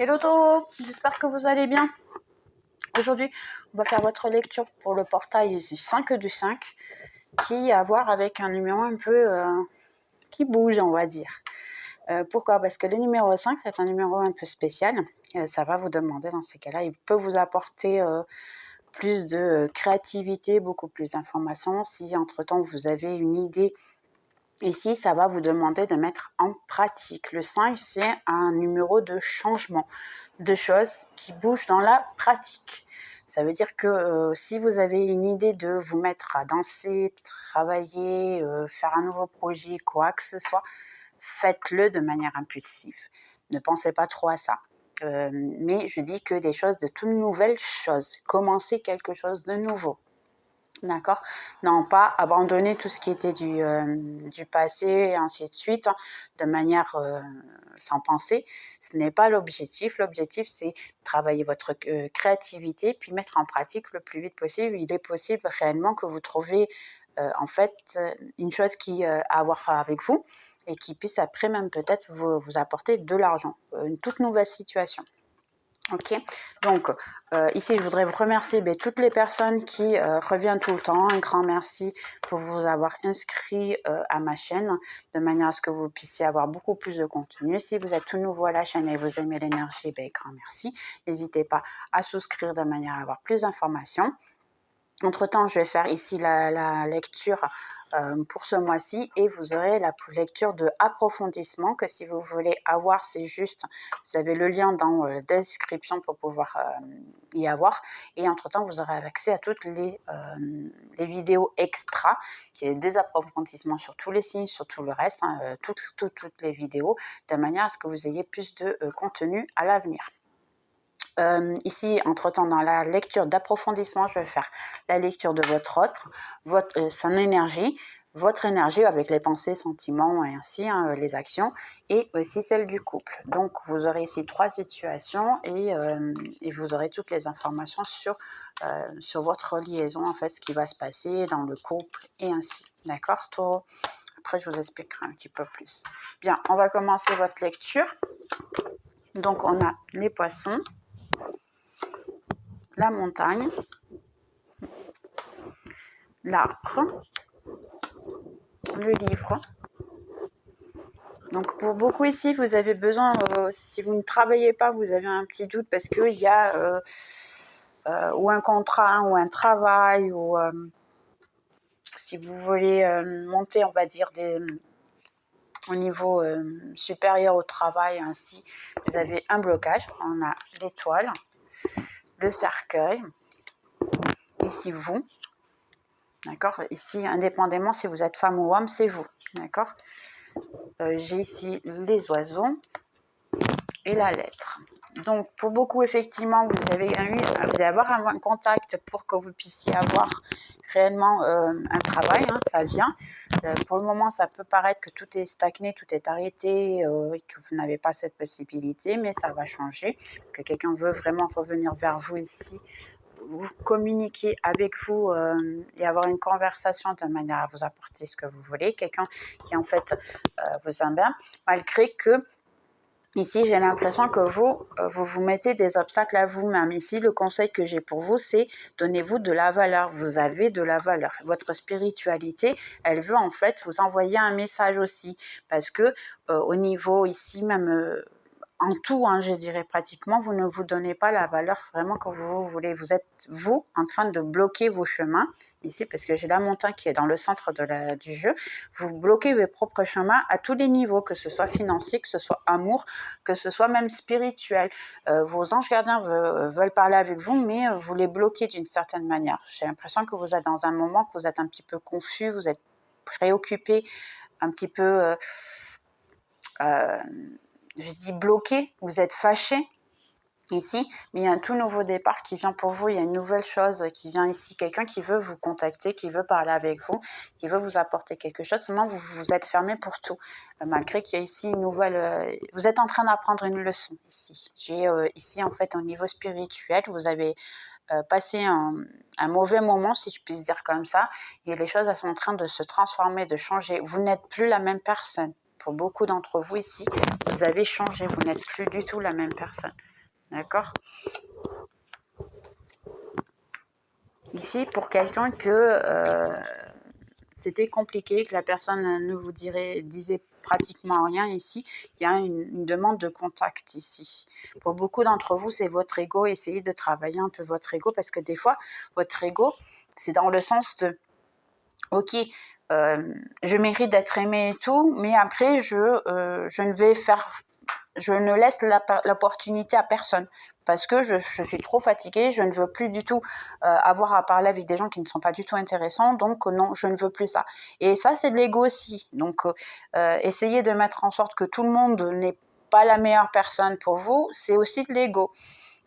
Hello Taureau, j'espère que vous allez bien. Aujourd'hui, on va faire votre lecture pour le portail du 5 du 5 qui a à voir avec un numéro un peu qui bouge, on va dire. Pourquoi? Parce que le numéro 5, c'est un numéro un peu spécial. Ça va vous demander dans ces cas-là, il peut vous apporter plus de créativité, beaucoup plus d'informations. Si entre-temps vous avez une idée, ici, ça va vous demander de mettre en pratique. Le 5, c'est un numéro de changement, de choses qui bougent dans la pratique. Ça veut dire que si vous avez une idée de vous mettre à danser, travailler, faire un nouveau projet, quoi que ce soit, faites-le de manière impulsive. Ne pensez pas trop à ça. Mais je dis que des choses, de toutes nouvelles choses. Commencez quelque chose de nouveau. D'accord? Non, pas abandonner tout ce qui était du passé et ainsi de suite, hein, de manière sans penser. Ce n'est pas l'objectif. L'objectif, c'est travailler votre créativité, puis mettre en pratique le plus vite possible. Il est possible réellement que vous trouviez en fait une chose qui a à voir avec vous et qui puisse après même peut-être vous apporter de l'argent. Une toute nouvelle situation. Ok, donc ici je voudrais vous remercier toutes les personnes qui reviennent tout le temps. Un grand merci pour vous avoir inscrit à ma chaîne de manière à ce que vous puissiez avoir beaucoup plus de contenu. Si vous êtes tout nouveau à la chaîne et vous aimez l'énergie, grand merci. N'hésitez pas à souscrire de manière à avoir plus d'informations. Entre-temps, je vais faire ici la lecture pour ce mois-ci et vous aurez la lecture de approfondissement que si vous voulez avoir, c'est juste, vous avez le lien dans la description pour pouvoir y avoir. Et entre-temps, vous aurez accès à toutes les vidéos extra, qui est des approfondissements sur tous les signes, sur tout le reste, hein, toutes les vidéos, de manière à ce que vous ayez plus de contenu à l'avenir. Ici, entre-temps, dans la lecture d'approfondissement, je vais faire la lecture de son énergie, votre énergie avec les pensées, sentiments et ainsi, hein, les actions, et aussi celle du couple. Donc, vous aurez ici 3 situations et vous aurez toutes les informations sur votre liaison, en fait, ce qui va se passer dans le couple et ainsi. D'accord, Taureau? Après, je vous expliquerai un petit peu plus. Bien, on va commencer votre lecture. Donc, on a les poissons, la montagne, l'arbre, le livre. Donc pour beaucoup ici, vous avez besoin, si vous ne travaillez pas, vous avez un petit doute parce qu'il y a ou un contrat ou un travail ou si vous voulez monter, on va dire, au niveau supérieur au travail, ainsi, vous avez un blocage. On a l'étoile, le cercueil, ici vous. D'accord? Ici, indépendamment si vous êtes femme ou homme, c'est vous. D'accord? J'ai ici les oiseaux et la lettre. Donc, pour beaucoup, effectivement, vous allez avoir un contact pour que vous puissiez avoir réellement un travail. Hein, ça vient. Pour le moment, ça peut paraître que tout est stagné, tout est arrêté et que vous n'avez pas cette possibilité, mais ça va changer. Que quelqu'un veut vraiment revenir vers vous ici, vous communiquer avec vous et avoir une conversation de manière à vous apporter ce que vous voulez. Quelqu'un qui, en fait, vous aime bien, malgré que ici, j'ai l'impression que vous mettez des obstacles à vous-même. Ici, le conseil que j'ai pour vous, c'est donnez-vous de la valeur. Vous avez de la valeur. Votre spiritualité, elle veut en fait vous envoyer un message aussi. Parce que au niveau ici, même en tout, hein, je dirais pratiquement, vous ne vous donnez pas la valeur vraiment que vous voulez. Vous êtes, vous, en train de bloquer vos chemins, ici, parce que j'ai la montagne qui est dans le centre du jeu. Vous bloquez vos propres chemins à tous les niveaux, que ce soit financier, que ce soit amour, que ce soit même spirituel. Vos anges gardiens veulent parler avec vous, mais vous les bloquez d'une certaine manière. J'ai l'impression que vous êtes dans un moment que vous êtes un petit peu confus, vous êtes préoccupé, un petit peu... je dis bloqué, vous êtes fâché ici, mais il y a un tout nouveau départ qui vient pour vous, il y a une nouvelle chose qui vient ici, quelqu'un qui veut vous contacter, qui veut parler avec vous, qui veut vous apporter quelque chose, seulement vous êtes fermé pour tout, malgré qu'il y a ici une nouvelle... vous êtes en train d'apprendre une leçon ici. J'ai ici en fait au niveau spirituel, vous avez passé un mauvais moment, si je puis dire comme ça, et les choses elles sont en train de se transformer, de changer. Vous n'êtes plus la même personne. Pour beaucoup d'entre vous ici, vous avez changé, vous n'êtes plus du tout la même personne. D'accord? Ici, pour quelqu'un que c'était compliqué, que la personne ne vous disait pratiquement rien ici, il y a une demande de contact ici. Pour beaucoup d'entre vous, c'est votre ego. Essayez de travailler un peu votre ego parce que des fois, votre ego, c'est dans le sens de ok, je mérite d'être aimé et tout, mais après, je ne laisse l'opportunité à personne parce que je suis trop fatiguée, je ne veux plus du tout avoir à parler avec des gens qui ne sont pas du tout intéressants, donc non, je ne veux plus ça. Et ça, c'est de l'ego aussi. Donc, essayez de mettre en sorte que tout le monde n'est pas la meilleure personne pour vous, c'est aussi de l'ego.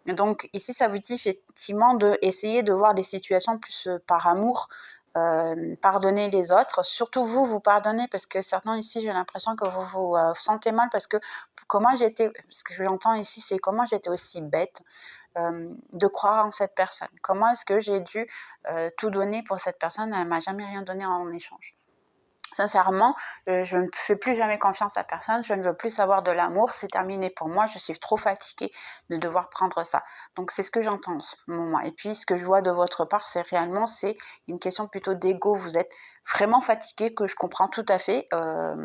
Donc ici, ça vous dit effectivement d'essayer de voir des situations plus par amour, pardonner les autres. Surtout vous, vous pardonnez parce que certains ici, j'ai l'impression que vous vous sentez mal parce que ce que j'entends ici, c'est comment j'étais aussi bête de croire en cette personne. Comment est-ce que j'ai dû tout donner pour cette personne, elle m'a jamais rien donné en échange. Sincèrement, je ne fais plus jamais confiance à personne, je ne veux plus savoir de l'amour, c'est terminé pour moi, je suis trop fatiguée de devoir prendre ça. Donc c'est ce que j'entends en ce moment. Et puis ce que je vois de votre part, c'est une question plutôt d'ego. Vous êtes vraiment fatigué, que je comprends tout à fait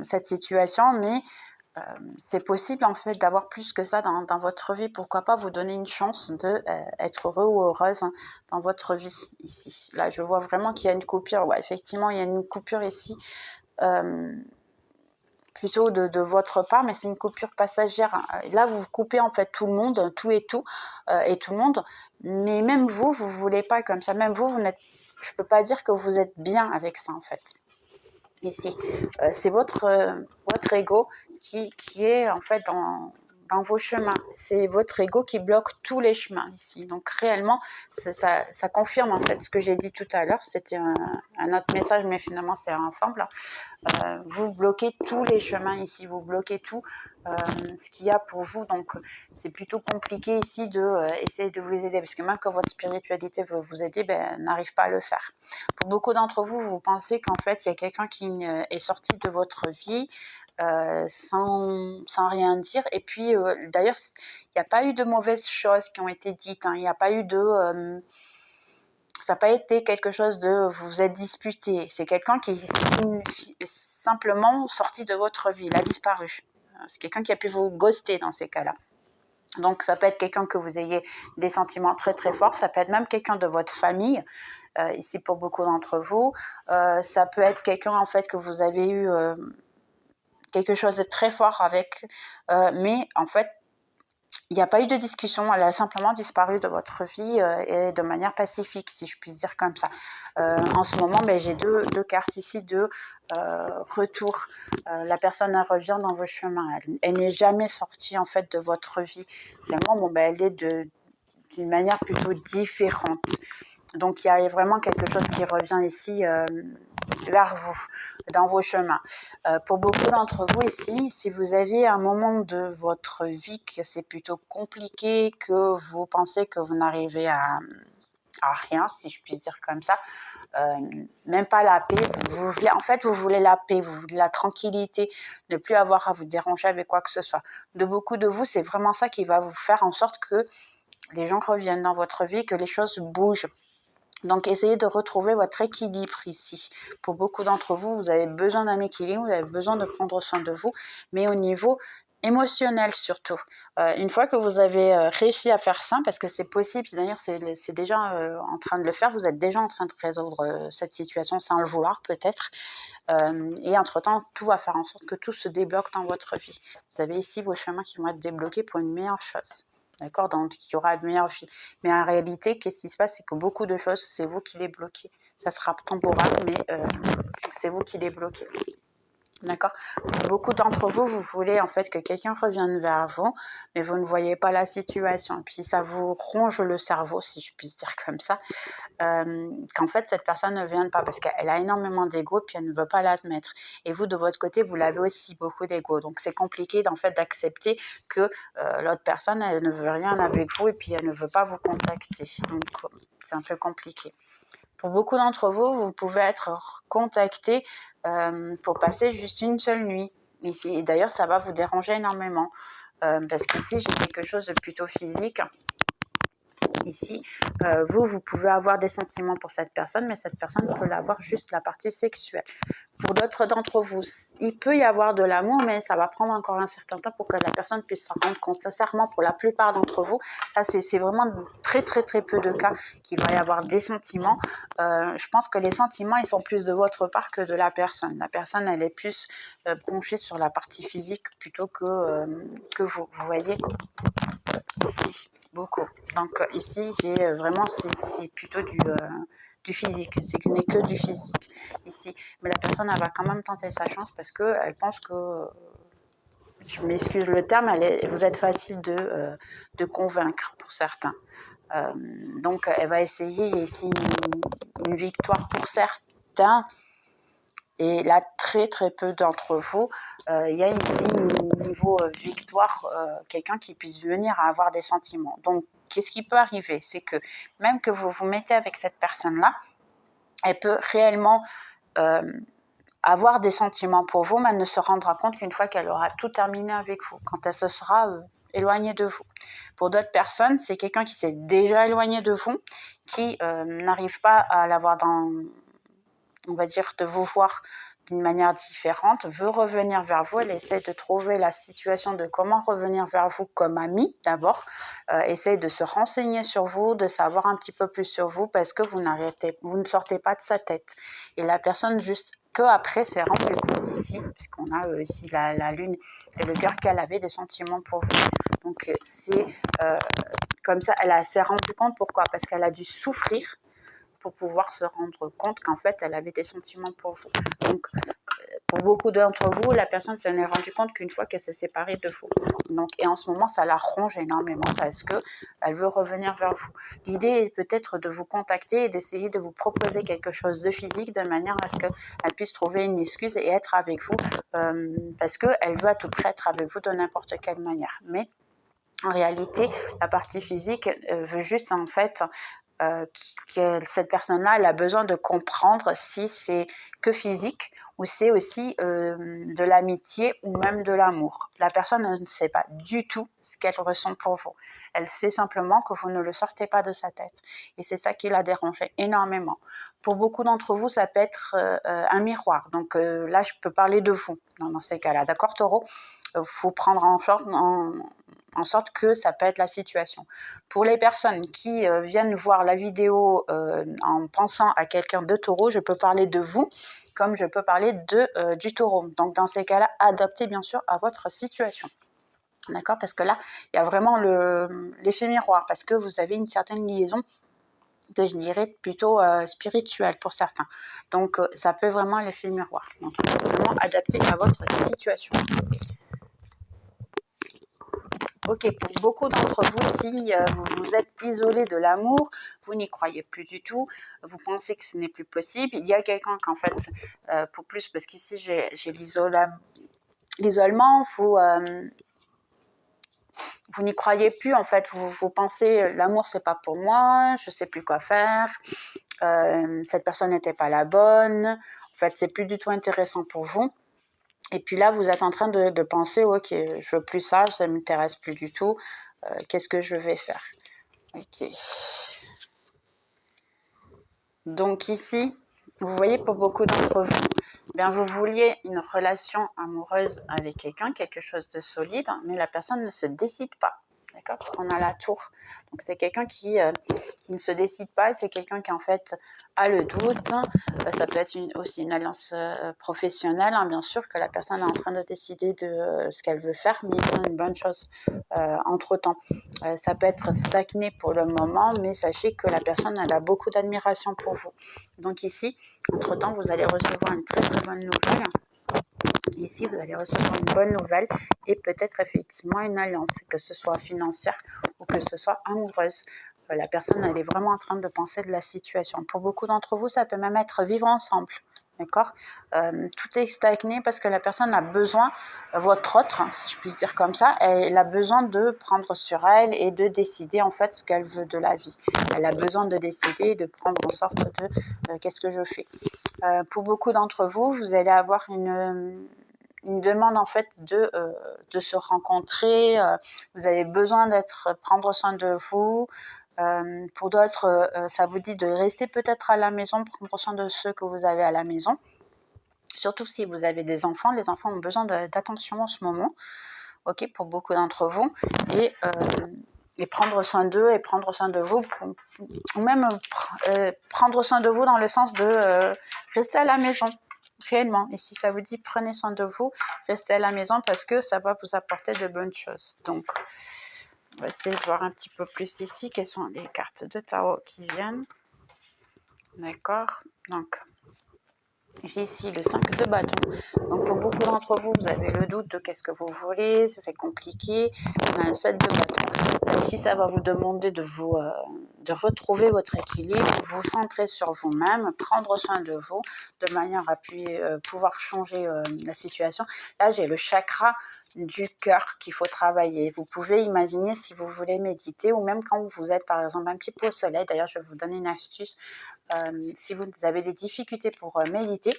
cette situation, mais c'est possible en fait d'avoir plus que ça dans votre vie. Pourquoi pas vous donner une chance d'être heureux ou heureuse dans votre vie ici. Là, je vois vraiment qu'il y a une coupure. Ouais, effectivement, il y a une coupure ici. Plutôt de votre part, mais c'est une coupure passagère. Là, vous coupez en fait tout le monde, tout et tout le monde, mais même vous voulez pas comme ça. Même vous n'êtes, je peux pas dire que vous êtes bien avec ça en fait. Ici, c'est votre ego qui est en fait dans vos chemins. C'est votre ego qui bloque tous les chemins ici. Donc réellement, ça confirme en fait ce que j'ai dit tout à l'heure. C'était un autre message, mais finalement c'est ensemble. Vous bloquez tous les chemins ici, vous bloquez tout ce qu'il y a pour vous. Donc c'est plutôt compliqué ici de essayer de vous aider, parce que même quand votre spiritualité veut vous aider, n'arrive pas à le faire. Pour beaucoup d'entre vous, vous pensez qu'en fait il y a quelqu'un qui est sorti de votre vie sans rien dire. Et puis d'ailleurs, il n'y a pas eu de mauvaises choses qui ont été dites, hein. Il n'y a pas eu de ça n'a pas été quelque chose de vous vous êtes disputé. C'est quelqu'un qui est simplement sorti de votre vie, il a disparu. C'est quelqu'un qui a pu vous ghoster dans ces cas-là. Donc ça peut être quelqu'un que vous ayez des sentiments très très forts, ça peut être même quelqu'un de votre famille, ici pour beaucoup d'entre vous. Ça peut être quelqu'un en fait que vous avez eu quelque chose de très fort avec, mais en fait il n'y a pas eu de discussion, elle a simplement disparu de votre vie et de manière pacifique, si je puisse dire comme ça. En ce moment, j'ai deux cartes ici de retour. La personne, elle revient dans vos chemins. Elle n'est jamais sortie en fait de votre vie. Seulement, elle est d'une manière plutôt différente. Donc, il y a vraiment quelque chose qui revient ici vers vous, dans vos chemins. Pour beaucoup d'entre vous ici, si vous aviez un moment de votre vie que c'est plutôt compliqué, que vous pensez que vous n'arrivez à rien, si je puis dire comme ça, même pas la paix, vous voulez la paix, vous voulez la tranquillité, ne plus avoir à vous déranger avec quoi que ce soit. De beaucoup de vous, c'est vraiment ça qui va vous faire en sorte que les gens reviennent dans votre vie, que les choses bougent. Donc, essayez de retrouver votre équilibre ici. Pour beaucoup d'entre vous, vous avez besoin d'un équilibre, vous avez besoin de prendre soin de vous, mais au niveau émotionnel surtout. Une fois que vous avez réussi à faire ça, parce que c'est possible, d'ailleurs c'est déjà en train de le faire, vous êtes déjà en train de résoudre cette situation sans le vouloir peut-être, et entre-temps, tout va faire en sorte que tout se débloque dans votre vie. Vous avez ici vos chemins qui vont être débloqués pour une meilleure chose. D'accord, donc il y aura une meilleure vie. Mais en réalité, qu'est-ce qui se passe? C'est que beaucoup de choses, c'est vous qui les bloquez. Ça sera temporaire, mais c'est vous qui les bloquez. D'accord. Pour beaucoup d'entre vous, vous voulez en fait que quelqu'un revienne vers vous, mais vous ne voyez pas la situation. Puis ça vous ronge le cerveau, si je puis dire comme ça, qu'en fait cette personne ne vienne pas parce qu'elle a énormément d'ego, puis elle ne veut pas l'admettre. Et vous, de votre côté, vous l'avez aussi beaucoup d'ego. Donc c'est compliqué en fait d'accepter que l'autre personne, elle ne veut rien avec vous et puis elle ne veut pas vous contacter. Donc c'est un peu compliqué. Pour beaucoup d'entre vous, vous pouvez être contacté pour passer juste une seule nuit. Et d'ailleurs, ça va vous déranger énormément. parce qu'ici, j'ai quelque chose de plutôt physique. Ici, vous pouvez avoir des sentiments pour cette personne, mais cette personne peut avoir juste la partie sexuelle. Pour d'autres d'entre vous, il peut y avoir de l'amour, mais ça va prendre encore un certain temps pour que la personne puisse s'en rendre compte. Sincèrement, pour la plupart d'entre vous, ça c'est vraiment très peu de cas qu'il va y avoir des sentiments. Je pense que les sentiments, ils sont plus de votre part que de la personne. La personne, elle est plus branchée sur la partie physique plutôt que vous. Vous voyez ici, beaucoup. Donc ici, j'ai vraiment, c'est plutôt du physique, ce n'est que du physique ici. Mais la personne, elle va quand même tenter sa chance parce qu'elle pense que, je m'excuse le terme, vous êtes facile de convaincre pour certains. Donc elle va essayer, il y a ici une victoire pour certains. Et là, très peu d'entre vous, il y a ici niveau victoire, quelqu'un qui puisse venir à avoir des sentiments. Donc, qu'est-ce qui peut arriver? C'est que même que vous vous mettez avec cette personne-là, elle peut réellement avoir des sentiments pour vous, mais elle ne se rendra compte qu'une fois qu'elle aura tout terminé avec vous, quand elle se sera éloignée de vous. Pour d'autres personnes, c'est quelqu'un qui s'est déjà éloigné de vous, qui n'arrive pas à l'avoir dans... on va dire, de vous voir d'une manière différente, veut revenir vers vous, elle essaie de trouver la situation de comment revenir vers vous comme ami d'abord, essaie de se renseigner sur vous, de savoir un petit peu plus sur vous parce que vous ne sortez pas de sa tête. Et la personne juste peu après s'est rendue compte ici, puisqu'on a ici la lune et le cœur, qu'elle avait des sentiments pour vous. Donc c'est comme ça, elle s'est rendue compte. Pourquoi? Parce qu'elle a dû souffrir pour pouvoir se rendre compte qu'en fait, elle avait des sentiments pour vous. Donc, pour beaucoup d'entre vous, la personne s'en est rendue compte qu'une fois qu'elle s'est séparée de vous. Donc, et en ce moment, ça la ronge énormément parce qu'elle veut revenir vers vous. L'idée est peut-être de vous contacter et d'essayer de vous proposer quelque chose de physique de manière à ce qu'elle puisse trouver une excuse et être avec vous parce qu'elle veut à tout prix être avec vous de n'importe quelle manière. Mais en réalité, la partie physique veut juste en fait que cette personne-là, elle a besoin de comprendre si c'est que physique ou c'est aussi de l'amitié ou même de l'amour. La personne ne sait pas du tout ce qu'elle ressent pour vous. Elle sait simplement que vous ne le sortez pas de sa tête. Et c'est ça qui l'a dérangé énormément. Pour beaucoup d'entre vous, ça peut être un miroir. Donc là, je peux parler de vous dans ces cas-là. D'accord, Taureau? Il faut prendre en sorte que ça peut être la situation. Pour les personnes qui viennent voir la vidéo en pensant à quelqu'un de Taureau, je peux parler de vous comme je peux parler du Taureau. Donc dans ces cas-là, adaptez bien sûr à votre situation. D'accord? Parce que là, il y a vraiment l'effet miroir, parce que vous avez une certaine liaison que je dirais plutôt spirituelle pour certains. Donc ça peut vraiment l'effet miroir. Donc vraiment adapté à votre situation. Ok, pour beaucoup d'entre vous, si vous êtes isolé de l'amour, vous n'y croyez plus du tout, vous pensez que ce n'est plus possible, il y a quelqu'un qu'en fait, pour plus, parce qu'ici j'ai l'isolement, vous n'y croyez plus, en fait, vous pensez l'amour c'est pas pour moi, je sais plus quoi faire, cette personne n'était pas la bonne, en fait c'est plus du tout intéressant pour vous. Et puis là, vous êtes en train de penser, ok, je veux plus ça, ça ne m'intéresse plus du tout, qu'est-ce que je vais faire? Ok. Donc ici, vous voyez, pour beaucoup d'entre vous, bien, vous vouliez une relation amoureuse avec quelqu'un, quelque chose de solide, mais la personne ne se décide pas. D'accord? Parce qu'on a la tour. Donc c'est quelqu'un qui ne se décide pas, c'est quelqu'un qui en fait a le doute. Ça peut être aussi une alliance professionnelle, hein, bien sûr, que la personne est en train de décider de ce qu'elle veut faire, mais il y a une bonne chose entre-temps. Ça peut être stagné pour le moment, mais sachez que la personne elle a beaucoup d'admiration pour vous. Donc ici, entre-temps, vous allez recevoir une très bonne nouvelle. Ici, vous allez recevoir une bonne nouvelle et peut-être effectivement une alliance, que ce soit financière ou que ce soit amoureuse. La personne, elle est vraiment en train de penser de la situation. Pour beaucoup d'entre vous, ça peut même être vivre ensemble. D'accord? Tout est stagné parce que la personne a besoin, votre autre, si je puis dire comme ça, elle a besoin de prendre sur elle et de décider en fait ce qu'elle veut de la vie. Elle a besoin de décider et de prendre en sorte de qu'est-ce que je fais. Pour beaucoup d'entre vous, vous allez avoir une une demande en fait de se rencontrer. Vous avez besoin prendre soin de vous. Pour d'autres, ça vous dit de rester peut-être à la maison, prendre soin de ceux que vous avez à la maison. Surtout si vous avez des enfants, les enfants ont besoin d'attention en ce moment, ok, pour beaucoup d'entre vous, et prendre soin d'eux et prendre soin de vous, ou même prendre soin de vous dans le sens de rester à la maison, réellement. Et si ça vous dit prenez soin de vous, restez à la maison parce que ça va vous apporter de bonnes choses. Donc, on va essayer de voir un petit peu plus ici quelles sont les cartes de tarot qui viennent. D'accord, donc j'ai ici le 5 de bâton. Donc pour beaucoup d'entre vous, vous avez le doute de qu'est-ce que vous voulez, c'est compliqué. On a un 7 de bâton. Ici, ça va vous demander de retrouver votre équilibre, vous centrer sur vous-même, prendre soin de vous, de manière à pouvoir changer la situation. Là, j'ai le chakra du cœur qu'il faut travailler. Vous pouvez imaginer si vous voulez méditer ou même quand vous êtes par exemple un petit peu au soleil. D'ailleurs, je vais vous donner une astuce. Si vous avez des difficultés pour méditer,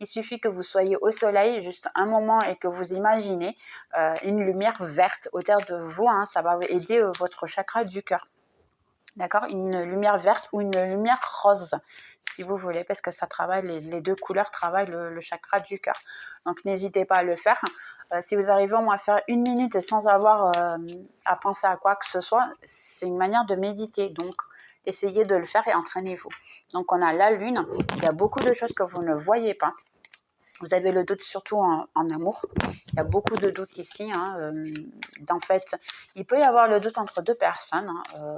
il suffit que vous soyez au soleil juste un moment et que vous imaginez une lumière verte autour de vous. Ça va aider votre chakra du cœur. D'accord, une lumière verte ou une lumière rose, si vous voulez, parce que ça travaille, les deux couleurs travaillent le chakra du cœur. Donc, n'hésitez pas à le faire. Si vous arrivez au moins à faire 1 minute sans avoir à penser à quoi que ce soit, c'est une manière de méditer. Donc, essayez de le faire et entraînez-vous. Donc, on a la lune. Il y a beaucoup de choses que vous ne voyez pas. Vous avez le doute surtout en amour. Il y a beaucoup de doutes ici. En fait, il peut y avoir le doute entre deux personnes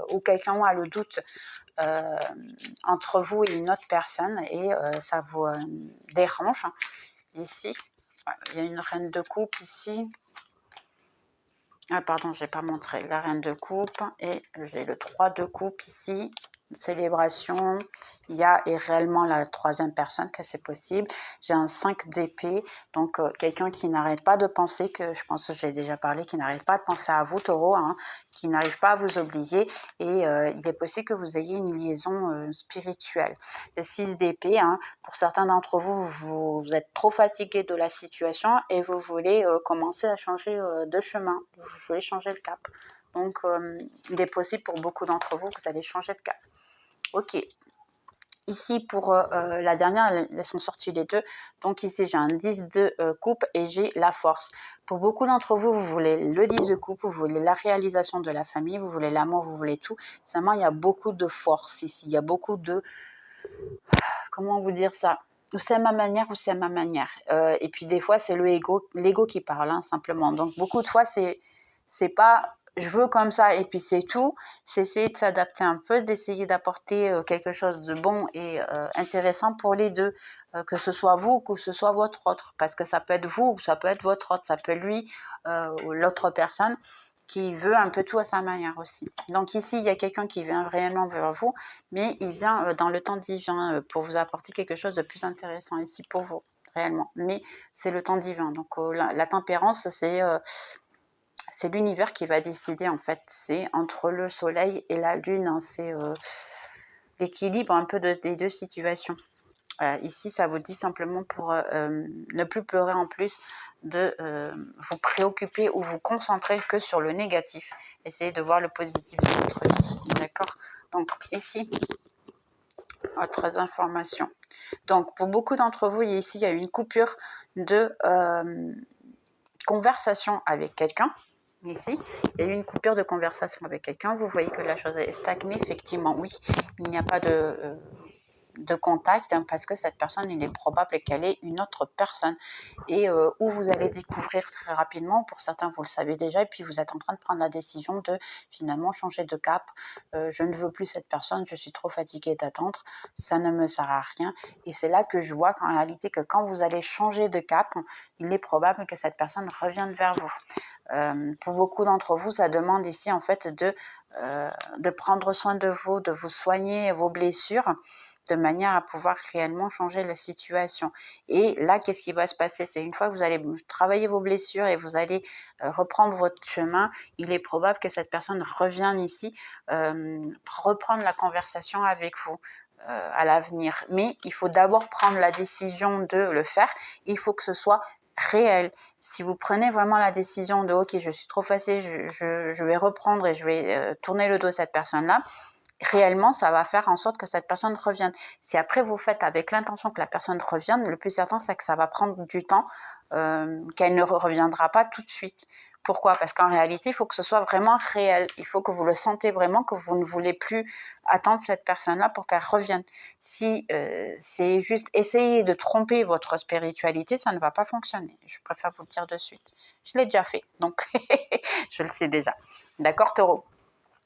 ou quelqu'un a le doute entre vous et une autre personne et ça vous dérange. Ici, il y a une reine de coupe ici. Ah pardon, je n'ai pas montré la reine de coupe et j'ai le 3 de coupe ici. Célébration, il y a et réellement la troisième personne que c'est possible. J'ai un 5 d'épée, donc quelqu'un qui n'arrête pas de penser, que je pense que j'ai déjà parlé, qui n'arrête pas de penser à vous, taureau, qui n'arrive pas à vous oublier et il est possible que vous ayez une liaison spirituelle. Le 6 d'épée, pour certains d'entre vous, vous êtes trop fatigué de la situation et vous voulez commencer à changer de chemin, vous voulez changer le cap. Donc, il est possible pour beaucoup d'entre vous que vous allez changer de cap. Ok, ici pour la dernière, elles sont sorties les deux. Donc ici, j'ai un 10 de coupe et j'ai la force. Pour beaucoup d'entre vous, vous voulez le 10 de coupe, vous voulez la réalisation de la famille, vous voulez l'amour, vous voulez tout. Seulement, il y a beaucoup de force ici. Il y a beaucoup de... Comment vous dire ça ? Ou c'est à ma manière ou c'est à ma manière. Et puis des fois, c'est l'ego qui parle, simplement. Donc beaucoup de fois, c'est pas... je veux comme ça et puis c'est tout, c'est essayer de s'adapter un peu, d'essayer d'apporter quelque chose de bon et intéressant pour les deux, que ce soit vous ou que ce soit votre autre, parce que ça peut être vous ou ça peut être votre autre, ça peut être lui ou l'autre personne qui veut un peu tout à sa manière aussi. Donc ici, il y a quelqu'un qui vient réellement vers vous, mais il vient dans le temps divin pour vous apporter quelque chose de plus intéressant ici pour vous, réellement. Mais c'est le temps divin, donc la tempérance, c'est l'univers qui va décider en fait, c'est entre le soleil et la lune, c'est l'équilibre un peu des deux situations. Ici, ça vous dit simplement pour ne plus pleurer en plus, de vous préoccuper ou vous concentrer que sur le négatif. Essayez de voir le positif de votre vie, d'accord? Donc ici, autres informations. Donc pour beaucoup d'entre vous, ici, il y a une coupure de conversation avec quelqu'un. Ici, il y a eu une coupure de conversation avec quelqu'un. Vous voyez que la chose est stagnée. Effectivement, oui, il n'y a pas de contact parce que cette personne, il est probable qu'elle est une autre personne et où vous allez découvrir très rapidement, pour certains vous le savez déjà, et puis vous êtes en train de prendre la décision de finalement changer de cap. Je ne veux plus cette personne, je suis trop fatiguée d'attendre, ça ne me sert à rien. Et c'est là que je vois qu'en réalité, que quand vous allez changer de cap, il est probable que cette personne revienne vers vous. Pour beaucoup d'entre vous, ça demande ici en fait de prendre soin de vous soigner vos blessures, de manière à pouvoir réellement changer la situation. Et là, qu'est-ce qui va se passer? C'est une fois que vous allez travailler vos blessures et vous allez reprendre votre chemin, il est probable que cette personne revienne ici, reprendre la conversation avec vous à l'avenir. Mais il faut d'abord prendre la décision de le faire. Il faut que ce soit réel. Si vous prenez vraiment la décision de ok, je suis trop fatiguée, je vais reprendre et je vais tourner le dos à cette personne-là, réellement, ça va faire en sorte que cette personne revienne. Si après vous faites avec l'intention que la personne revienne, le plus certain, c'est que ça va prendre du temps, qu'elle ne reviendra pas tout de suite. Pourquoi? Parce qu'en réalité, il faut que ce soit vraiment réel. Il faut que vous le sentez vraiment, que vous ne voulez plus attendre cette personne-là pour qu'elle revienne. Si c'est juste essayer de tromper votre spiritualité, ça ne va pas fonctionner. Je préfère vous le dire de suite. Je l'ai déjà fait, donc je le sais déjà. D'accord, Taureau?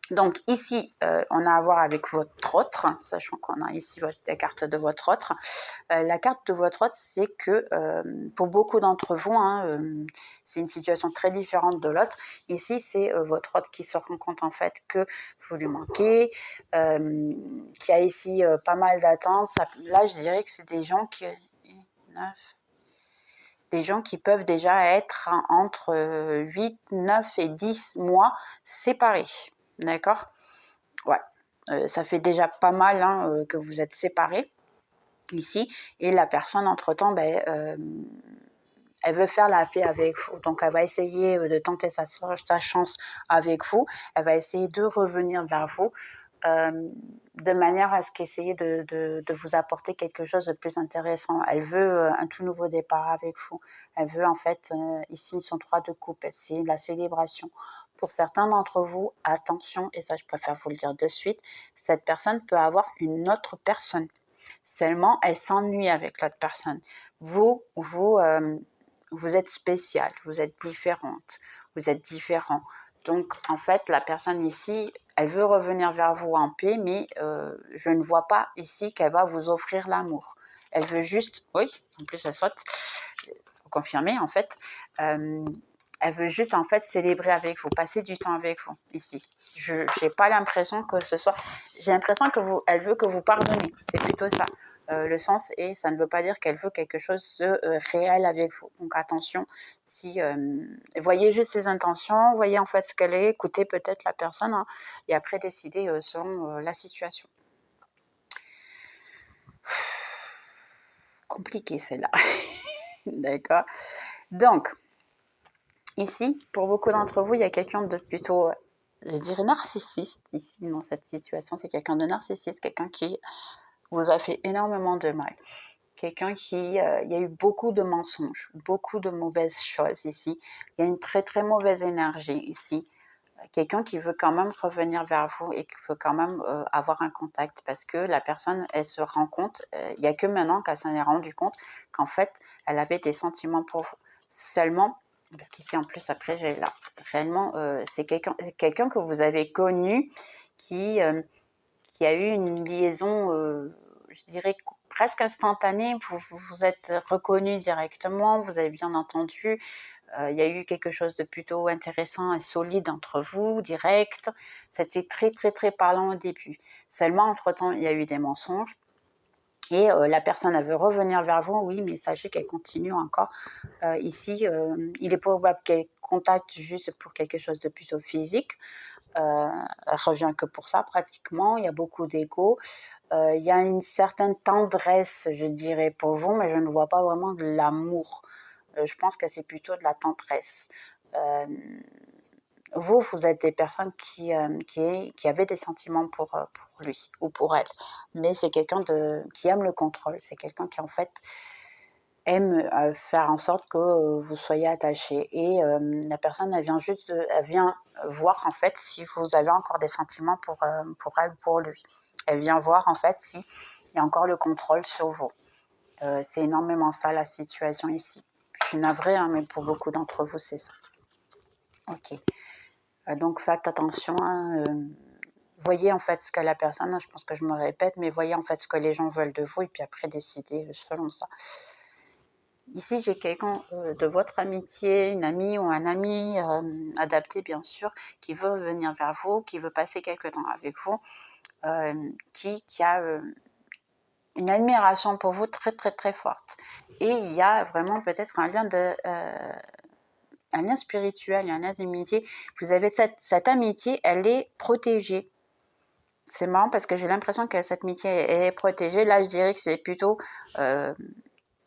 Donc ici, on a à voir avec votre autre, sachant qu'on a ici la carte de votre autre. La carte de votre autre, c'est que pour beaucoup d'entre vous, c'est une situation très différente de l'autre. Ici, c'est votre autre qui se rend compte en fait que vous lui manquez, qui a ici pas mal d'attentes. Là, je dirais que c'est des gens qui... Des gens qui peuvent déjà être entre 8, 9 et 10 mois séparés. D'accord? Ouais. Ça fait déjà pas mal que vous êtes séparés ici. Et la personne, entre-temps, elle veut faire la paix avec vous. Donc, elle va essayer de tenter sa chance avec vous. Elle va essayer de revenir vers vous de manière à ce qu'essayer de vous apporter quelque chose de plus intéressant. Elle veut un tout nouveau départ avec vous. Elle veut en fait, ici son 3 de coupe, c'est la célébration. Pour certains d'entre vous, attention, et ça je préfère vous le dire de suite, cette personne peut avoir une autre personne. Seulement, elle s'ennuie avec l'autre personne. Vous êtes spécial, vous êtes différente, vous êtes différent. Donc, en fait, la personne ici, elle veut revenir vers vous en paix, mais je ne vois pas ici qu'elle va vous offrir l'amour. Elle veut juste, oui, en plus elle saute, pour confirmer en fait, elle veut juste en fait célébrer avec vous, passer du temps avec vous ici. Je n'ai pas l'impression que ce soit, j'ai l'impression elle veut que vous pardonnez, c'est plutôt ça. Le sens, et ça ne veut pas dire qu'elle veut quelque chose de réel avec vous. Donc attention, si voyez juste ses intentions, voyez en fait ce qu'elle est, écoutez peut-être la personne et après décidez selon la situation. Compliqué celle-là. D'accord. Donc, ici, pour beaucoup d'entre vous, il y a quelqu'un de plutôt, je dirais narcissiste ici dans cette situation. C'est quelqu'un de narcissiste, quelqu'un qui vous a fait énormément de mal. Quelqu'un qui, il y a eu beaucoup de mensonges, beaucoup de mauvaises choses ici. Il y a une très très mauvaise énergie ici. Quelqu'un qui veut quand même revenir vers vous et qui veut quand même avoir un contact parce que la personne, elle se rend compte, il n'y a que maintenant qu'elle s'en est rendue compte qu'en fait, elle avait des sentiments pour vous. Seulement, parce qu'ici en plus après j'ai là, réellement, c'est quelqu'un que vous avez connu qui a eu une liaison, je dirais presque instantanée, vous vous êtes reconnu directement, vous avez bien entendu, il y a eu quelque chose de plutôt intéressant et solide entre vous, direct, c'était très très très parlant au début. Seulement entre-temps, il y a eu des mensonges, et la personne, elle veut revenir vers vous, oui, mais sachez qu'elle continue encore. Ici, il est probable qu'elle contacte juste pour quelque chose de plutôt physique. Elle revient que pour ça pratiquement, il y a beaucoup d'égo. Il y a une certaine tendresse, je dirais, pour vous, mais je ne vois pas vraiment de l'amour. Je pense que c'est plutôt de la tendresse. Vous êtes des personnes qui avaient des sentiments pour lui ou pour elle, mais c'est quelqu'un qui aime le contrôle, c'est quelqu'un qui en fait aime faire en sorte que vous soyez attachés, et la personne elle vient voir en fait si vous avez encore des sentiments pour elle, pour lui. Elle vient voir en fait s'il y a encore le contrôle sur vous. C'est énormément ça la situation ici. Je suis navrée, mais pour beaucoup d'entre vous c'est ça. Ok. Donc faites attention. Voyez en fait ce que la personne, je pense que je me répète, mais voyez en fait ce que les gens veulent de vous et puis après décidez selon ça. Ici, j'ai quelqu'un de votre amitié, une amie ou un ami adapté bien sûr, qui veut venir vers vous, qui veut passer quelque temps avec vous, qui a une admiration pour vous très très très forte. Et il y a vraiment peut-être un lien spirituel, un lien d'amitié. Vous avez cette amitié, elle est protégée. C'est marrant parce que j'ai l'impression que cette amitié est protégée. Là, je dirais que c'est plutôt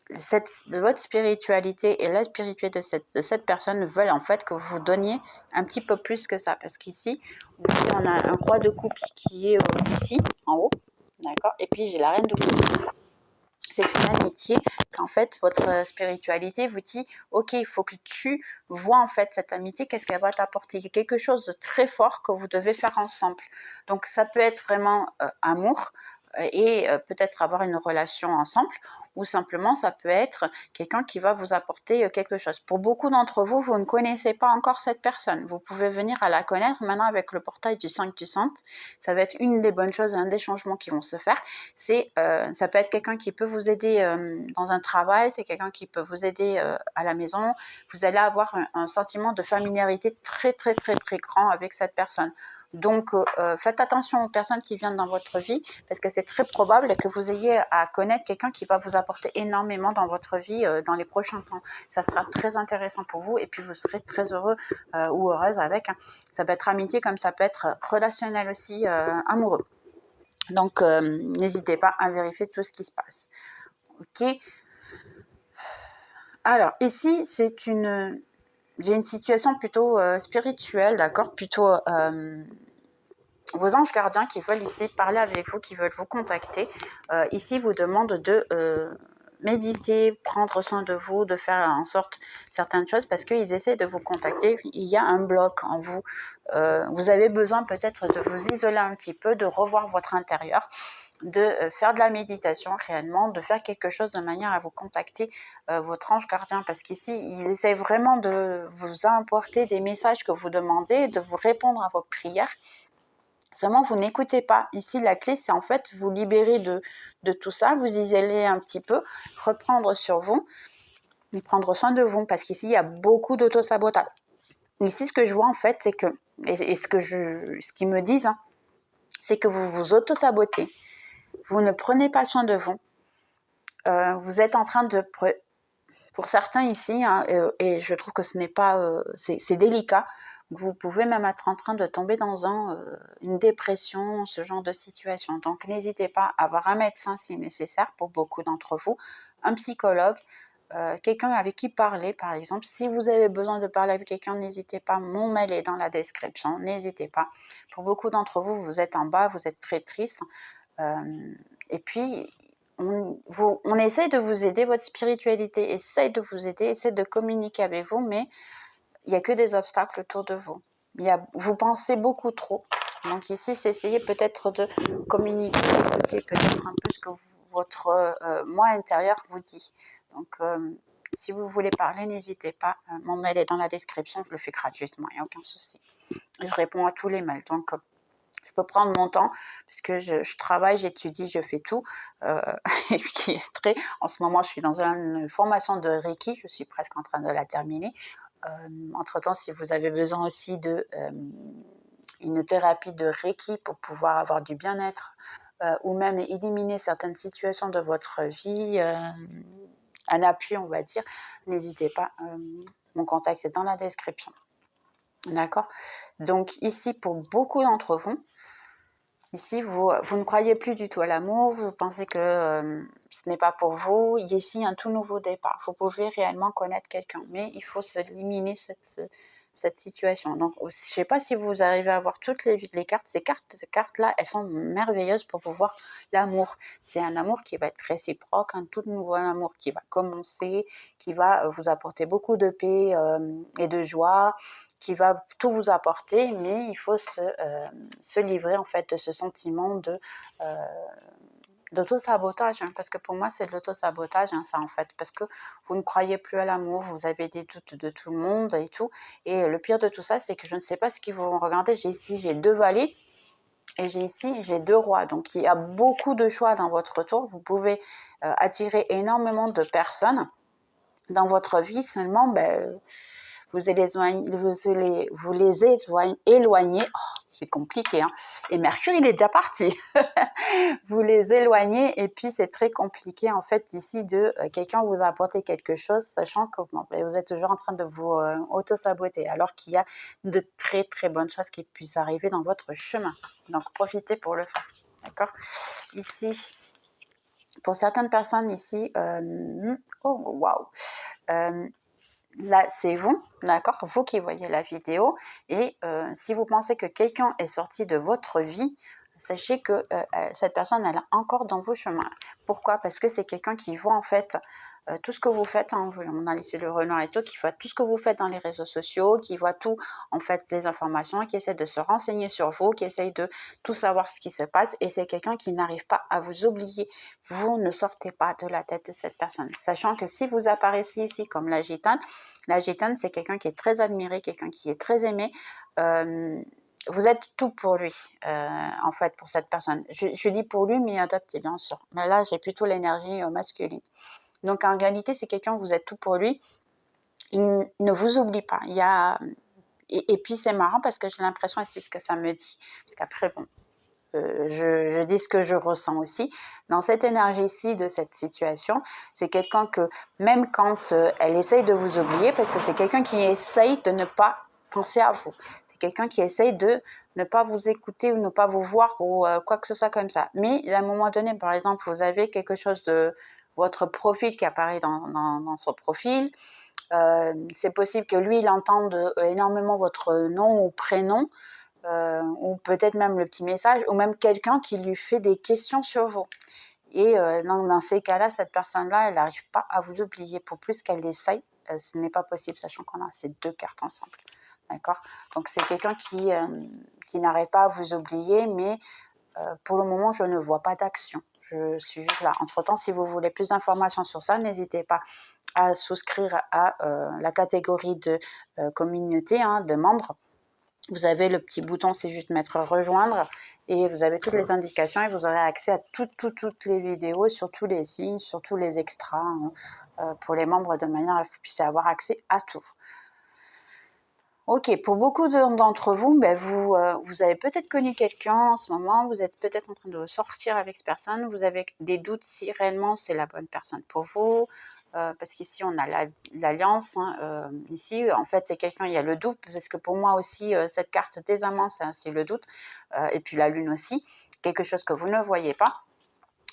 votre spiritualité et la spiritualité de cette personne veulent en fait que vous donniez un petit peu plus que ça. Parce qu'ici, vous voyez, on a un roi de coupe qui est ici, en haut, d'accord. Et puis j'ai la reine de coupe ici. C'est une amitié qu'en fait votre spiritualité vous dit ok, il faut que tu vois en fait cette amitié, qu'est-ce qu'elle va t'apporter, quelque chose de très fort que vous devez faire ensemble. Donc ça peut être vraiment amour et peut-être avoir une relation ensemble, ou simplement ça peut être quelqu'un qui va vous apporter quelque chose. Pour beaucoup d'entre vous, vous ne connaissez pas encore cette personne, vous pouvez venir à la connaître maintenant avec le portail du 5 du centre. Ça va être une des bonnes choses, un des changements qui vont se faire. Ça peut être quelqu'un qui peut vous aider dans un travail, c'est quelqu'un qui peut vous aider à la maison. Vous allez avoir un sentiment de familiarité très très très très grand avec cette personne. Donc faites attention aux personnes qui viennent dans votre vie, parce que c'est très probable que vous ayez à connaître quelqu'un qui va vous apporter énormément dans votre vie dans les prochains temps. Ça sera très intéressant pour vous et puis vous serez très heureux ou heureuse avec. Ça peut être amitié comme ça peut être relationnel aussi, amoureux. Donc, n'hésitez pas à vérifier tout ce qui se passe. Ok. Alors, ici, j'ai une situation plutôt spirituelle, d'accord, plutôt vos anges gardiens qui veulent ici parler avec vous, qui veulent vous contacter. Ici, vous demandent de méditer, prendre soin de vous, de faire en sorte certaines choses parce qu'ils essaient de vous contacter. Il y a un bloc en vous. Vous avez besoin peut-être de vous isoler un petit peu, de revoir votre intérieur, de faire de la méditation réellement, de faire quelque chose de manière à vous contacter votre ange gardien, parce qu'ici, ils essaient vraiment de vous apporter des messages que vous demandez, de vous répondre à vos prières. Seulement, vous n'écoutez pas. Ici, la clé, c'est en fait vous libérer de tout ça, vous isoler un petit peu, reprendre sur vous et prendre soin de vous, parce qu'ici, il y a beaucoup d'auto-sabotage. Ici, ce que je vois en fait, c'est que, et ce qu'ils me disent, hein, c'est que vous vous auto-sabotez. Vous ne prenez pas soin de vous. Vous êtes en train de... Pour certains ici, hein, et je trouve que ce n'est pas... c'est délicat. Vous pouvez même être en train de tomber dans une dépression, ce genre de situation. Donc, n'hésitez pas à voir un médecin si nécessaire pour beaucoup d'entre vous, un psychologue, quelqu'un avec qui parler, par exemple. Si vous avez besoin de parler avec quelqu'un, n'hésitez pas. Mon mail est dans la description. N'hésitez pas. Pour beaucoup d'entre vous, vous êtes en bas, vous êtes très triste. Et puis, on essaie de vous aider, votre spiritualité essaie de vous aider, essaie de communiquer avec vous, mais il n'y a que des obstacles autour de vous. Vous pensez beaucoup trop. Donc ici, c'est essayer peut-être de communiquer, d'écouter peut-être un peu ce que votre moi intérieur vous dit. Donc, si vous voulez parler, n'hésitez pas. Mon mail est dans la description, je le fais gratuitement, il n'y a aucun souci. Je réponds à tous les mails. Donc, je peux prendre mon temps parce que je travaille, j'étudie, je fais tout. Et puis, en ce moment, je suis dans une formation de Reiki, je suis presque en train de la terminer. Entre-temps, si vous avez besoin aussi une thérapie de Reiki pour pouvoir avoir du bien-être ou même éliminer certaines situations de votre vie, un appui, on va dire, n'hésitez pas. Mon contact est dans la description. D'accord. Donc ici, pour beaucoup d'entre vous, ici, vous ne croyez plus du tout à l'amour, vous pensez que ce n'est pas pour vous. Il y a ici un tout nouveau départ. Vous pouvez réellement connaître quelqu'un, mais il faut éliminer cette situation. Donc, je ne sais pas si vous arrivez à voir toutes les cartes. Ces cartes-là, elles sont merveilleuses pour voir l'amour. C'est un amour qui va être réciproque, un tout nouveau amour qui va commencer, qui va vous apporter beaucoup de paix et de joie, qui va tout vous apporter, mais il faut se livrer en fait de ce sentiment d'auto-sabotage, hein, parce que pour moi c'est de l'auto-sabotage, hein, ça en fait, parce que vous ne croyez plus à l'amour, vous avez des doutes de tout le monde et tout, et le pire de tout ça, c'est que je ne sais pas ce qu'ils vont regarder. J'ai 2 valets, et j'ai 2 rois, donc il y a beaucoup de choix dans votre tour, vous pouvez attirer énormément de personnes dans votre vie, seulement vous les éloigner. Oh, c'est compliqué, hein. Et Mercure, il est déjà parti. Vous les éloignez et puis c'est très compliqué en fait ici de quelqu'un vous a apporté quelque chose, sachant que vous êtes toujours en train de vous auto-saboter, alors qu'il y a de très très bonnes choses qui puissent arriver dans votre chemin. Donc profitez pour le faire. D'accord. Ici, Pour certaines personnes ici, oh waouh, là c'est vous, d'accord, vous qui voyez la vidéo, et si vous pensez que quelqu'un est sorti de votre vie, sachez que cette personne elle est encore dans vos chemins. Pourquoi? Parce que c'est quelqu'un qui voit en fait tout ce que vous faites, hein, on a laissé le renard et tout, qui voit tout ce que vous faites dans les réseaux sociaux, qui voit tout, en fait, les informations, qui essaie de se renseigner sur vous, qui essaie de tout savoir ce qui se passe, et c'est quelqu'un qui n'arrive pas à vous oublier. Vous ne sortez pas de la tête de cette personne, sachant que si vous apparaissez ici comme la gitane, c'est quelqu'un qui est très admiré, quelqu'un qui est très aimé, vous êtes tout pour lui, en fait, pour cette personne. Je dis pour lui, mais adapté, bien sûr. Mais là, j'ai plutôt l'énergie masculine. Donc, en réalité, c'est quelqu'un, vous êtes tout pour lui. Il ne vous oublie pas. Il y a... et puis, c'est marrant parce que j'ai l'impression, et c'est ce que ça me dit, parce qu'après, bon, je dis ce que je ressens aussi. Dans cette énergie-ci de cette situation, c'est quelqu'un que, même quand elle essaye de vous oublier, parce que c'est quelqu'un qui essaye de ne pas penser à vous. C'est quelqu'un qui essaye de ne pas vous écouter ou ne pas vous voir ou quoi que ce soit comme ça. Mais à un moment donné, par exemple, vous avez quelque chose de votre profil qui apparaît dans son profil. C'est possible que lui, il entende énormément votre nom ou prénom, ou peut-être même le petit message, ou même quelqu'un qui lui fait des questions sur vous. Et dans ces cas-là, cette personne-là, elle n'arrive pas à vous oublier. Pour plus qu'elle essaye, ce n'est pas possible, sachant qu'on a ces deux cartes ensemble. D'accord? Donc, c'est quelqu'un qui n'arrête pas à vous oublier, mais pour le moment, je ne vois pas d'action. Je suis juste là. Entre-temps, si vous voulez plus d'informations sur ça, n'hésitez pas à souscrire à la catégorie de communauté, hein, de membres. Vous avez le petit bouton, c'est juste mettre rejoindre, et vous avez toutes les indications et vous aurez accès à toutes les vidéos, sur tous les signes, sur tous les extras, hein, pour les membres, de manière à que vous puissiez avoir accès à tout. Ok, pour beaucoup d'entre vous, ben vous avez peut-être connu quelqu'un en ce moment, vous êtes peut-être en train de sortir avec cette personne, vous avez des doutes si réellement c'est la bonne personne pour vous, parce qu'ici on a l'alliance, hein, ici en fait c'est quelqu'un, il y a le doute, parce que pour moi aussi cette carte des amants c'est le doute, et puis la lune aussi, quelque chose que vous ne voyez pas.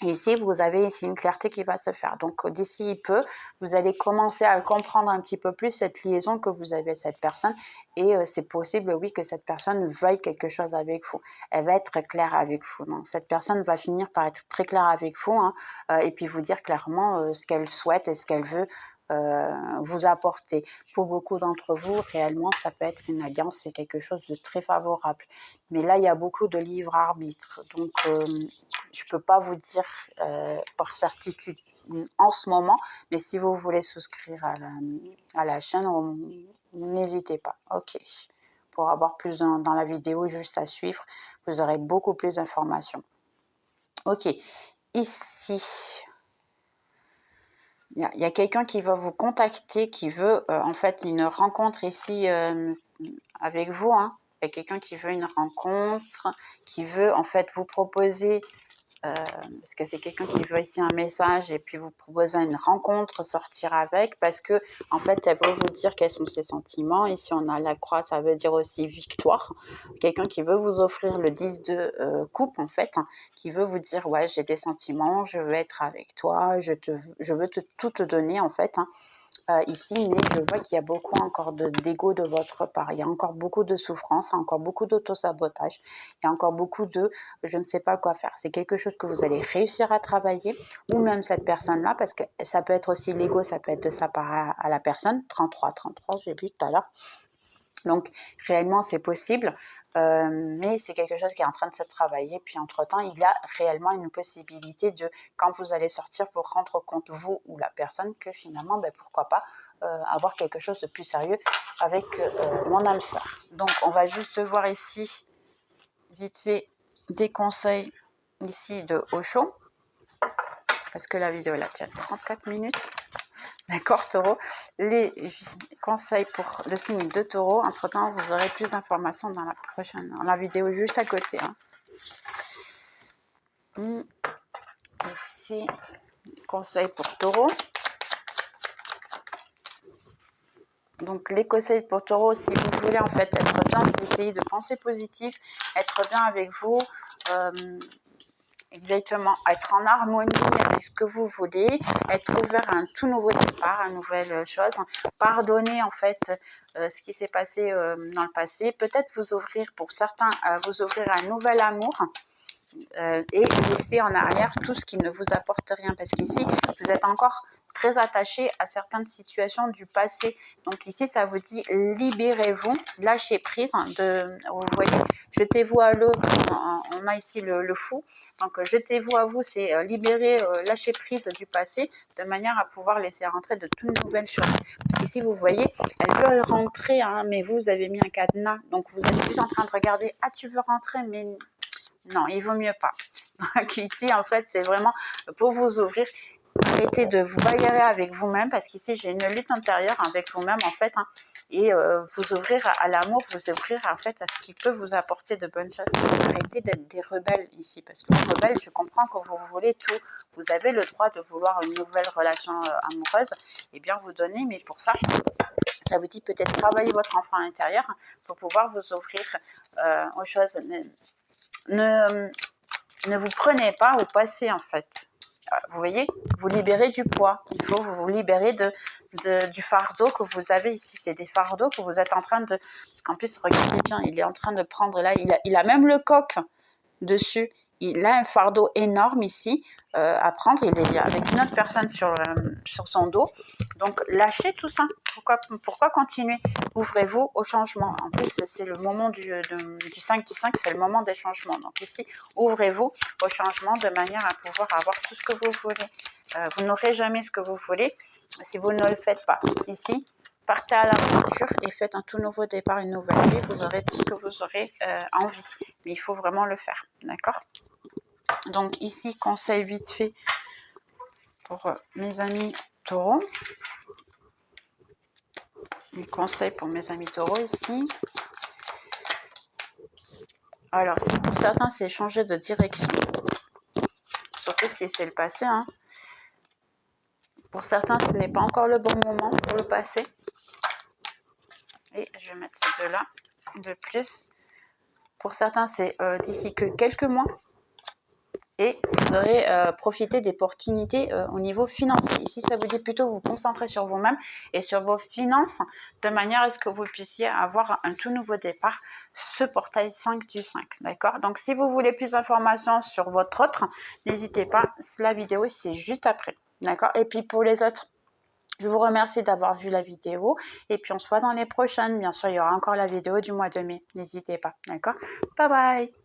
Ici, vous avez ici une clarté qui va se faire. Donc, d'ici peu, vous allez commencer à comprendre un petit peu plus cette liaison que vous avez avec cette personne. Et c'est possible, oui, que cette personne veuille quelque chose avec vous. Elle va être claire avec vous. Donc, cette personne va finir par être très claire avec vous, hein, et puis vous dire clairement ce qu'elle souhaite et ce qu'elle veut vous apporter. Pour beaucoup d'entre vous, réellement, ça peut être une alliance, c'est quelque chose de très favorable. Mais là, il y a beaucoup de libre arbitre. Donc, je ne peux pas vous dire par certitude en ce moment, mais si vous voulez souscrire à la chaîne, n'hésitez pas. Ok. Pour avoir plus dans la vidéo, juste à suivre, vous aurez beaucoup plus d'informations. Ok. Ici, il y a quelqu'un qui va vous contacter, qui veut en fait une rencontre ici avec vous. Hein. Il y a quelqu'un qui veut une rencontre, qui veut en fait vous proposer, parce que c'est quelqu'un qui veut ici un message et puis vous proposer une rencontre, sortir avec, parce que en fait elle veut vous dire quels sont ses sentiments. Ici on a la croix, ça veut dire aussi victoire. Quelqu'un qui veut vous offrir le 10 de coupe en fait, hein, qui veut vous dire ouais, j'ai des sentiments, je veux être avec toi, je veux tout te donner en fait, hein. Ici, mais je vois qu'il y a beaucoup encore d'ego de votre part. Il y a encore beaucoup de souffrance, encore beaucoup d'auto-sabotage. Il y a encore beaucoup de je ne sais pas quoi faire. C'est quelque chose que vous allez réussir à travailler, ou même cette personne-là, parce que ça peut être aussi l'ego, ça peut être de sa part à la personne. 33, j'ai vu tout à l'heure. Donc, réellement, c'est possible, mais c'est quelque chose qui est en train de se travailler. Puis, entre-temps, il y a réellement une possibilité de, quand vous allez sortir, vous rendre compte, vous ou la personne, que finalement, ben, pourquoi pas avoir quelque chose de plus sérieux avec mon âme sœur. Donc, on va juste voir ici, vite fait, des conseils ici de Osho, parce que la vidéo, là, tient 34 minutes. D'accord, Taureau. Les conseils pour le signe de Taureau. Entre-temps, vous aurez plus d'informations dans la vidéo juste à côté. Hein. Ici, conseils pour Taureau. Donc, les conseils pour Taureau, si vous voulez en fait être bien, c'est essayer de penser positif, être bien avec vous. Exactement, être en harmonie avec ce que vous voulez, être ouvert à un tout nouveau départ, à une nouvelle chose, pardonner en fait ce qui s'est passé dans le passé, peut-être vous ouvrir pour certains, vous ouvrir à un nouvel amour. Et laisser en arrière tout ce qui ne vous apporte rien, parce qu'ici vous êtes encore très attaché à certaines situations du passé. Donc ici ça vous dit libérez-vous, lâchez prise vous voyez, jetez-vous à l'eau. On a ici le fou, donc jetez-vous à vous, c'est libérer, lâcher prise du passé, de manière à pouvoir laisser rentrer de toutes nouvelles choses. Parce qu'ici vous voyez, elles veulent rentrer, hein, mais vous avez mis un cadenas, donc vous êtes juste en train de regarder, ah tu veux rentrer, mais non, il vaut mieux pas. Donc ici, en fait, c'est vraiment pour vous ouvrir. Arrêtez de vous bagarrer avec vous-même, parce qu'ici, j'ai une lutte intérieure avec vous-même, en fait. Hein, et vous ouvrir à l'amour, vous ouvrir, en fait, à ce qui peut vous apporter de bonnes choses. Arrêtez d'être des rebelles ici, parce que les rebelles, je comprends que vous voulez tout. Vous avez le droit de vouloir une nouvelle relation amoureuse, et bien vous donner, mais pour ça, ça vous dit peut-être travailler votre enfant intérieur pour pouvoir vous ouvrir aux choses. Ne vous prenez pas au passé, en fait. Vous voyez, vous libérez du poids. Il faut vous libérer du fardeau que vous avez ici. C'est des fardeaux que vous êtes en train de... Parce qu'en plus, regardez bien, il est en train de prendre là, il a même le coq dessus. Il a un fardeau énorme ici à prendre. Il est avec une autre personne sur son dos. Donc, lâchez tout ça. Pourquoi continuer? Ouvrez-vous au changement. En plus, c'est le moment du 5 du 5, c'est le moment des changements. Donc ici, ouvrez-vous au changement de manière à pouvoir avoir tout ce que vous voulez. Vous n'aurez jamais ce que vous voulez si vous ne le faites pas. Ici, partez à l'aventure et faites un tout nouveau départ, une nouvelle vie. Vous aurez tout ce que vous aurez envie. Mais il faut vraiment le faire. D'accord? Donc ici, conseil vite fait pour mes amis taureaux. Les conseils pour mes amis taureaux ici. Alors, pour certains, c'est changer de direction. Surtout si c'est le passé. Hein. Pour certains, ce n'est pas encore le bon moment pour le passé. Et je vais mettre ces deux-là de plus. Pour certains, c'est d'ici que quelques mois. Et vous aurez profité d'opportunités au niveau financier. Ici, ça vous dit plutôt vous concentrer sur vous-même et sur vos finances, de manière à ce que vous puissiez avoir un tout nouveau départ, ce portail 5 du 5. D'accord? Donc, si vous voulez plus d'informations sur votre autre, n'hésitez pas, la vidéo, c'est juste après. D'accord? Et puis, pour les autres, je vous remercie d'avoir vu la vidéo. Et puis, on se voit dans les prochaines. Bien sûr, il y aura encore la vidéo du mois de mai. N'hésitez pas. D'accord? Bye bye!